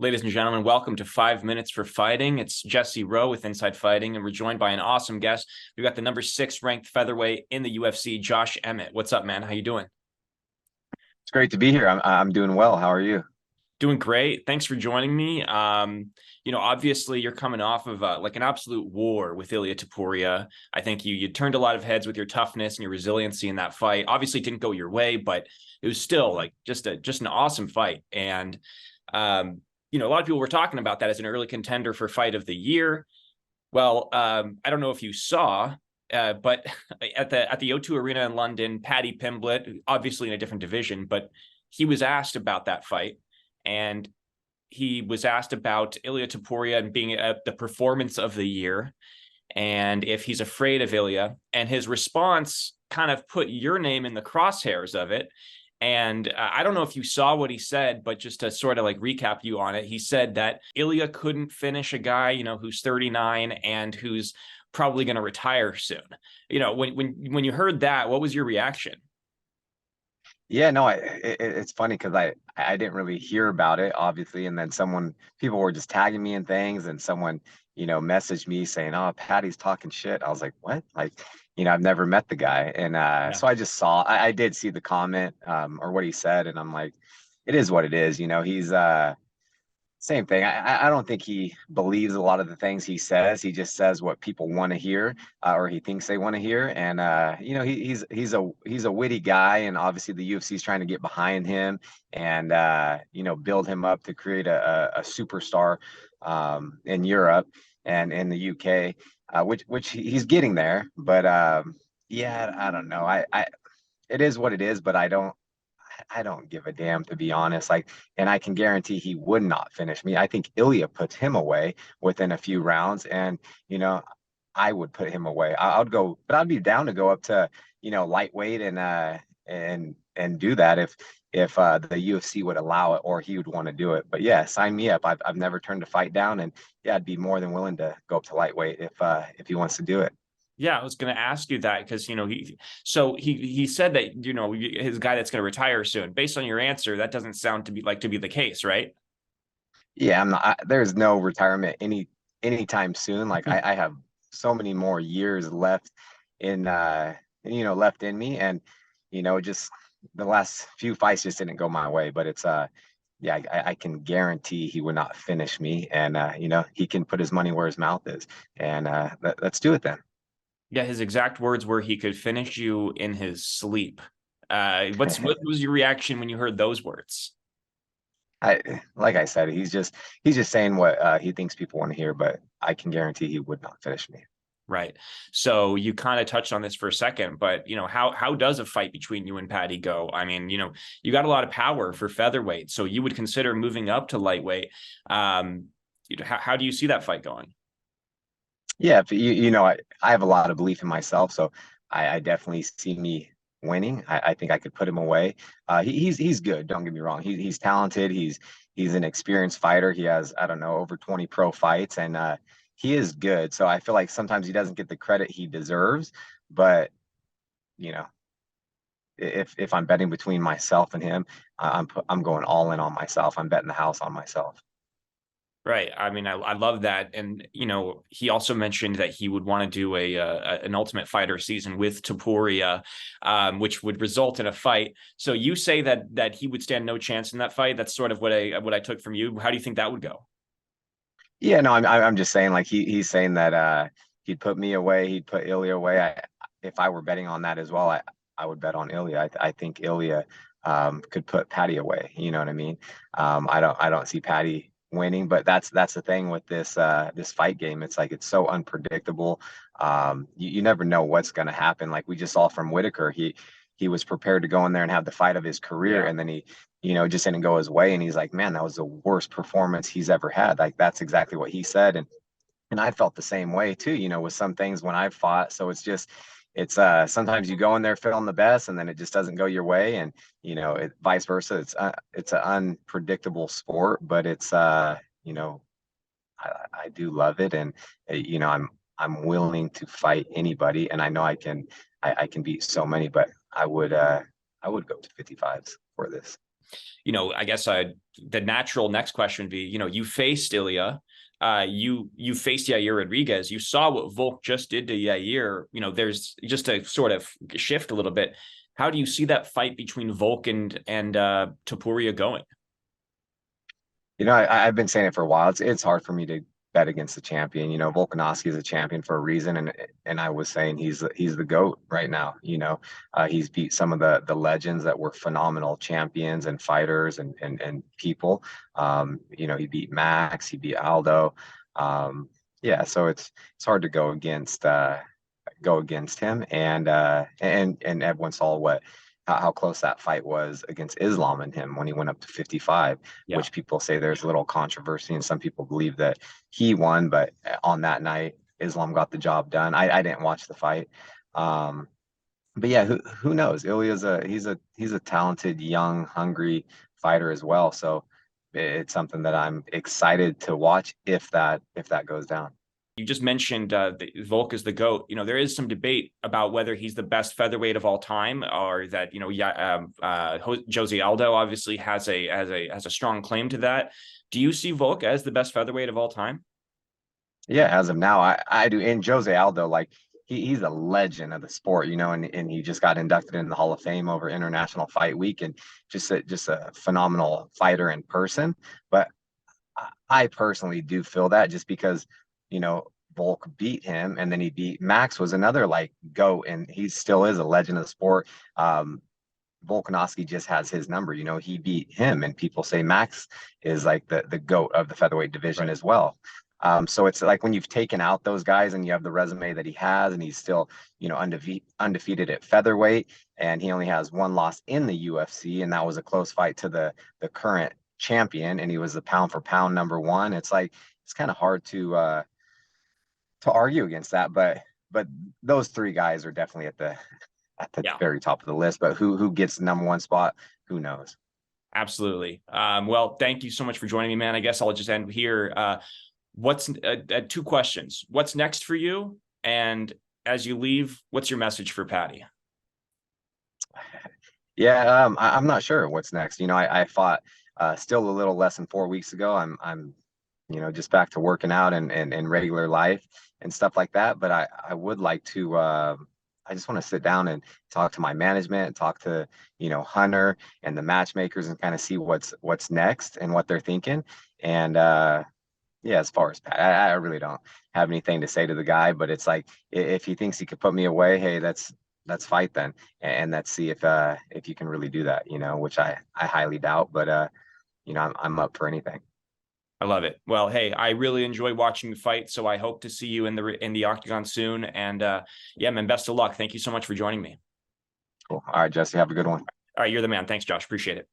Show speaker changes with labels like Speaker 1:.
Speaker 1: Ladies and gentlemen, welcome to 5 Minutes for Fighting. It's Jesse Rowe with Inside Fighting, and we're joined by an awesome guest. We've got the number 6 ranked featherweight in the UFC, Josh Emmett. What's up, man? How you doing?
Speaker 2: It's great to be here. I'm doing well. How are you?
Speaker 1: Doing great. Thanks for joining me. Obviously you're coming off of like an absolute war with Ilia Topuria. I think you turned a lot of heads with your toughness and your resiliency in that fight. Obviously, it didn't go your way, but it was still like just an awesome fight. And a lot of people were talking about that as an early contender for fight of the year. Well, I don't know if you saw, but at the O2 Arena in London, Paddy Pimblett, obviously in a different division, but he was asked about that fight, and he was asked about Ilia Topuria and being the performance of the year, and if he's afraid of Ilia. And his response kind of put your name in the crosshairs of it. And I don't know if you saw what he said, but just to sort of like recap you on it, he said that Ilia couldn't finish a guy, who's 39 and who's probably going to retire soon. When you heard that, what was your reaction?
Speaker 2: Yeah, no, it's funny because I didn't really hear about it, obviously, and then people were just tagging me in things, and someone messaged me saying, "Oh, Patty's talking shit." I was like, "What?" Like, I've never met the guy, and
Speaker 1: Yeah.
Speaker 2: so I did see the comment or what he said, and I'm like, it is what it is. He's same thing. I don't think he believes a lot of the things he says. He just says what people want to hear, or he thinks they want to hear. And he's a witty guy, and obviously the UFC is trying to get behind him and build him up to create a superstar in Europe and in the UK, which he's getting there. But yeah, I don't know. I it is what it is, but I don't give a damn, to be honest. Like, and I can guarantee he would not finish me. I think Ilya puts him away within a few rounds, and I would put him away. I'd go, but I'd be down to go up to lightweight and do that if the UFC would allow it, or he would want to do it. But yeah, sign me up. I've never turned a fight down, and yeah, I'd be more than willing to go up to lightweight if he wants to do it.
Speaker 1: Yeah, I was going to ask you that because he said that his guy that's going to retire soon. Based on your answer, that doesn't sound to be the case, right?
Speaker 2: Yeah, I'm not. There's no retirement anytime soon. Like I have so many more years left in left in me, and just the last few fights just didn't go my way. But it's yeah, I can guarantee he would not finish me, and he can put his money where his mouth is, and let's do it then.
Speaker 1: Yeah, his exact words were he could finish you in his sleep. What was your reaction when you heard those words?
Speaker 2: Like I said, he's just saying what he thinks people want to hear, but I can guarantee he would not finish me.
Speaker 1: Right. So you kind of touched on this for a second, but how does a fight between you and Patty go? I mean, you got a lot of power for featherweight, so you would consider moving up to lightweight. How do you see that fight going?
Speaker 2: Yeah, but I have a lot of belief in myself, so I definitely see me winning. I think I could put him away. He's good. Don't get me wrong. He's talented. He's an experienced fighter. He has, I don't know, over 20 pro fights, and he is good. So I feel like sometimes he doesn't get the credit he deserves. But you know, if I'm betting between myself and him, I'm going all in on myself. I'm betting the house on myself.
Speaker 1: Right. I mean, I love that. And, he also mentioned that he would want to do an Ultimate Fighter season with Topuria, which would result in a fight. So you say that he would stand no chance in that fight. That's sort of what I took from you. How do you think that would go?
Speaker 2: Yeah, no, I'm just saying, like, he's saying that he'd put me away, he'd put Ilya away. If I were betting on that as well, I would bet on Ilya. I think Ilya could put Patty away. You know what I mean? I don't see Patty winning, but that's the thing with this fight game. It's like it's so unpredictable. You never know what's going to happen. Like we just saw from Whitaker, he was prepared to go in there and have the fight of his career,
Speaker 1: Yeah.
Speaker 2: and then he just didn't go his way. And he's like, man, that was the worst performance he's ever had. Like that's exactly what he said. And I felt the same way too, with some things when I've fought. So it's sometimes you go in there feeling the best and then it just doesn't go your way. And, vice versa. It's an unpredictable sport, but I do love it. And, I'm willing to fight anybody. And I know I can beat so many, but I would go to 55s for this.
Speaker 1: I guess the natural next question would be, you faced Ilia, you faced Yair Rodriguez. You saw what Volk just did to Yair. There's just a sort of shift a little bit. How do you see that fight between Volk and Topuria going?
Speaker 2: I've been saying it for a while. It's hard for me to bet against the champion. Volkanovski is a champion for a reason, and I was saying he's the GOAT right now. He's beat some of the legends that were phenomenal champions and fighters and people. He beat Max, he beat Aldo. Yeah, so it's hard to go against him, and everyone saw how close that fight was against Islam and him when he went up to 55,
Speaker 1: Yeah.
Speaker 2: which people say there's a little controversy, and some people believe that he won, but on that night, Islam got the job done. I didn't watch the fight. But yeah, who knows? Ilya's he's a talented, young, hungry fighter as well. So it's something that I'm excited to watch if that goes down.
Speaker 1: You just mentioned Volk is the GOAT. There is some debate about whether he's the best featherweight of all time, or that Jose Aldo obviously has a strong claim to that. Do you see Volk as the best featherweight of all time?
Speaker 2: Yeah, as of now, I do. And Jose Aldo, like he's a legend of the sport, and he just got inducted in the Hall of Fame over International Fight Week, and just a phenomenal fighter in person. But I personally do feel that just because Volk beat him, and then he beat Max, was another like GOAT, and he still is a legend of the sport. Volkanovski just has his number. He beat him, and people say Max is like the GOAT of the featherweight division
Speaker 1: Right.
Speaker 2: as well. So it's like when you've taken out those guys and you have the resume that he has, and he's still, undefeated at featherweight, and he only has one loss in the UFC, and that was a close fight to the current champion, and he was the pound for pound number one. It's like it's kind of hard to argue against that, but those three guys are definitely at the
Speaker 1: Yeah.
Speaker 2: very top of the list. But who gets the number one spot? Who knows?
Speaker 1: Absolutely. Well, thank you so much for joining me, man. I guess I'll just end here. What's two questions? What's next for you? And as you leave, what's your message for Paddy?
Speaker 2: Yeah, I'm not sure what's next. I fought still a little less than 4 weeks ago. I'm just back to working out and regular life and stuff like that. But I would like to I just want to sit down and talk to my management, talk to, Hunter and the matchmakers, and kind of see what's next and what they're thinking. And yeah, as far as Pat, I really don't have anything to say to the guy, but it's like if he thinks he could put me away, hey, let's fight then, and let's see if you can really do that, which I highly doubt, but I'm up for anything.
Speaker 1: I love it. Well, hey, I really enjoy watching you fight, so I hope to see you in the octagon soon. And yeah, man, best of luck. Thank you so much for joining me.
Speaker 2: Cool. All right, Jesse, have a good one.
Speaker 1: All right, you're the man. Thanks, Josh. Appreciate it.